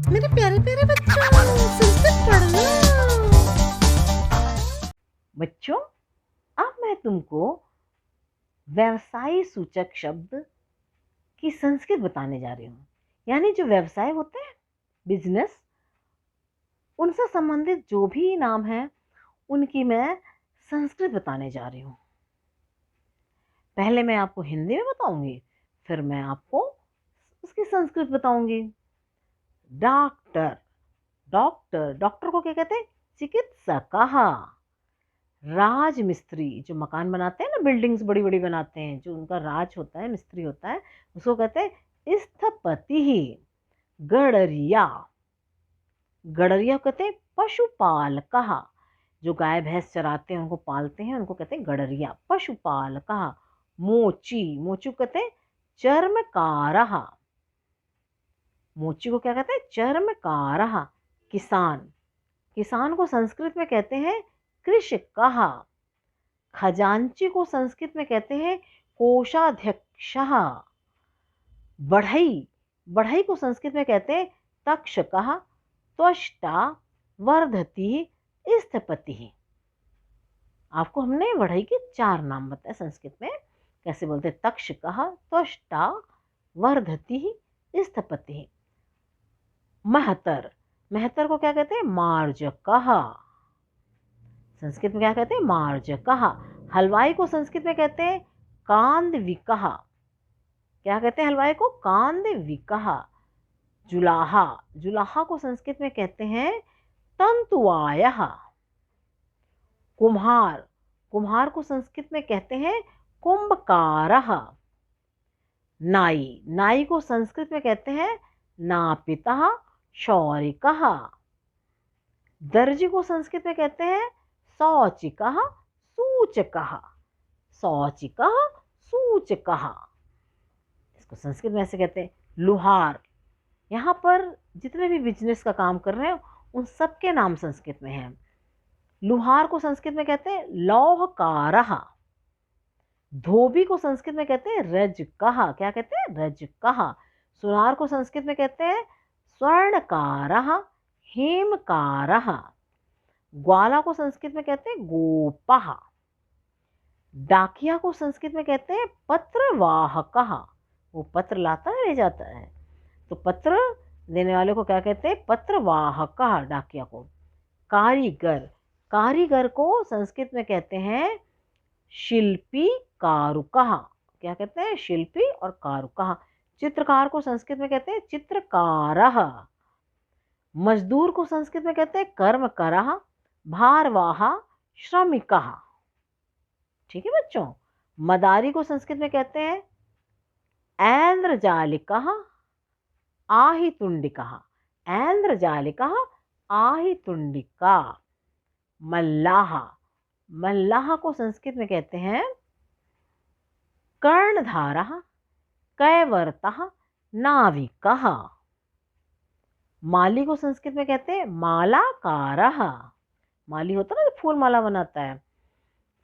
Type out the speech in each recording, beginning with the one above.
मेरे प्यारे प्यारे बच्चों, संस्कृत पढ़ना। बच्चों, अब मैं तुमको व्यवसाय सूचक शब्द की संस्कृत बताने जा रही हूँ। यानी जो व्यवसाय होते हैं, बिजनेस, उनसे संबंधित जो भी नाम है उनकी मैं संस्कृत बताने जा रही हूँ। पहले मैं आपको हिंदी में बताऊंगी, फिर मैं आपको उसकी संस्कृत बताऊंगी। डॉक्टर, डॉक्टर डॉक्टर को क्या कहते हैं? चिकित्सक। राजमिस्त्री, जो मकान बनाते हैं ना, बिल्डिंग्स बड़ी बड़ी बनाते हैं, जो उनका राज होता है, मिस्त्री होता है, उसको कहते हैं स्थपति। गड़रिया, गड़रिया कहते हैं पशुपालक। जो गाय भैंस चराते हैं, उनको पालते हैं, उनको कहते हैं गड़रिया, पशुपालक। मोची, मोचू कहते हैं चर्मकार। मोची को क्या कहते हैं? चर्मकार। किसान, किसान को संस्कृत में कहते हैं कृषक। खजांची को संस्कृत में कहते हैं कोषाध्यक्ष। बढ़ई, बढ़ई को संस्कृत में कहते हैं तक्षक, त्वष्टा, वर्धती, स्थपति। आपको हमने बढ़ई के 4 नाम बताए संस्कृत में कैसे बोलते हैं। तक्षक, त्वष्टा, वर्धती, स्थपति। महतर, महतर को क्या कहते हैं? मार्जक। संस्कृत में क्या कहते हैं? मार्जक। हलवाई को संस्कृत में कहते हैं कांदविक। क्या कहते हैं हलवाई को? कांदविक। जुलाहा, जुलाहा को संस्कृत में कहते हैं तंतुवाय। कुम्हार, कुम्हार को संस्कृत में कहते हैं कुंभकार। नाई, नाई को संस्कृत में कहते हैं नापिता, शौरिक। दर्जी को संस्कृत में कहते हैं शौचिक, सूचक। शौचिक, सूचक, इसको संस्कृत में ऐसे कहते हैं। लुहार, यहाँ पर जितने भी बिजनेस का काम कर रहे हैं उन सबके नाम संस्कृत में हैं। लुहार को संस्कृत में कहते हैं लौहकार। धोबी को संस्कृत में कहते हैं रजकः। क्या कहते हैं? रजकः। सुनार को संस्कृत में कहते हैं स्वर्णकार, हेमकार। ग्वाला को संस्कृत में कहते हैं गोपः। डाकिया को संस्कृत में कहते हैं पत्रवाहक। वो पत्र लाता है, ले जाता है, तो पत्र देने वाले को क्या कहते हैं? पत्रवाहक, डाकिया को। कारीगर, कारीगर को संस्कृत में कहते हैं शिल्पी, कारुकः। क्या कहते हैं? शिल्पी और कारुकः। चित्रकार को संस्कृत में कहते हैं चित्रकारः। मजदूर को संस्कृत में कहते हैं कर्मकरः, भारवाह, श्रमिकः। ठीक है बच्चों। मदारी को संस्कृत में कहते हैं ऐन्द्रजालिकः, आहितुंडिकः। ऐन्द्रजालिकः, आहितुंडिका। मल्लाह, मल्लाह को संस्कृत में कहते हैं कर्णधारः, कैवर्तः, नाविकः। माली को संस्कृत में कहते हैं मालाकारः। माली होता है ना, जो फूल माला बनाता है,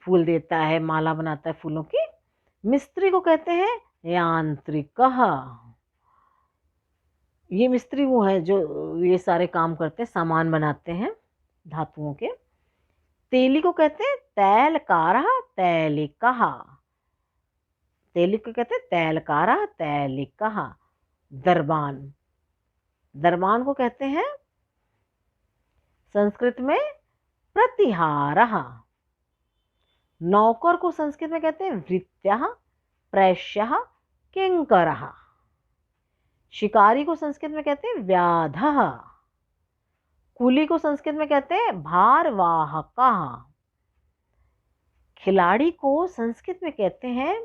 फूल देता है, माला बनाता है फूलों की। मिस्त्री को कहते हैं यांत्रिकः। ये मिस्त्री वो है जो ये सारे काम करते हैं, सामान बनाते हैं धातुओं के। तेली को कहते हैं तैलकारः, तैलिकः। तेली को कहते हैं तैलकारः, तैलिकः। दरबान, दरबान को कहते हैं संस्कृत में प्रतिहारः। नौकर को संस्कृत में कहते हैं भृत्यः, प्रेष्यः, किंकरः। शिकारी को संस्कृत में कहते हैं व्याधः। कुली को संस्कृत में कहते हैं भारवाहकः। खिलाड़ी को संस्कृत में कहते हैं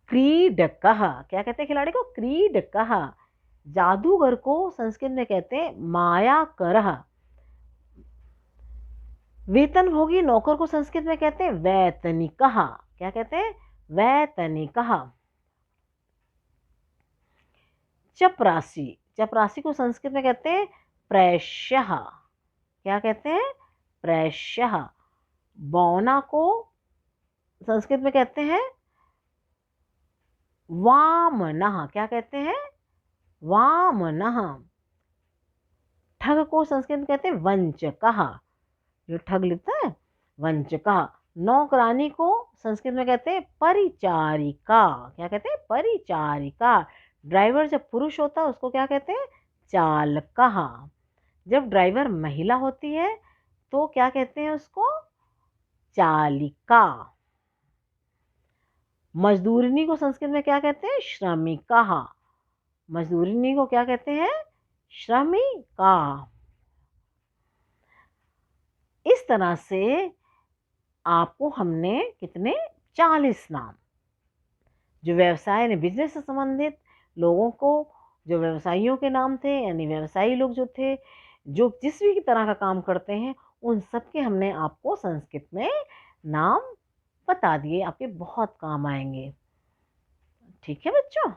क्रीडकः। क्या कहते हैं खिलाड़ी को? क्रीडकः। जादूगर को संस्कृत में कहते हैं मायाकरः। वेतनभोगी नौकर को संस्कृत में कहते हैं वैतनिकः। क्या कहते हैं? वैतनिकः। चपरासी, चपरासी को संस्कृत में कहते हैं प्रेष्यः। क्या कहते हैं? प्रेष्यः। बौना को संस्कृत में कहते हैं वामनः। क्या कहते हैं? वामनः। ठग को संस्कृत में कहते हैं वंचकः। जो ठग लेता है वंचकः। नौकरानी को संस्कृत में कहते हैं परिचारिका। क्या कहते हैं? परिचारिका। ड्राइवर जब पुरुष होता है उसको क्या कहते हैं? चालकः। जब ड्राइवर महिला होती है तो क्या कहते हैं उसको? चालिका। मजदूरनी को संस्कृत में क्या कहते हैं? श्रमिका। मजदूरनी को क्या कहते हैं? श्रमिका। इस तरह से आपको हमने कितने 40 नाम जो व्यवसाय यानी बिजनेस से संबंधित लोगों को, जो व्यवसायियों के नाम थे यानी व्यवसायी लोग जो थे, जो जिस भी तरह का काम करते हैं, उन सब के हमने आपको संस्कृत में नाम बता दिए। आपके बहुत काम आएंगे। ठीक है बच्चों।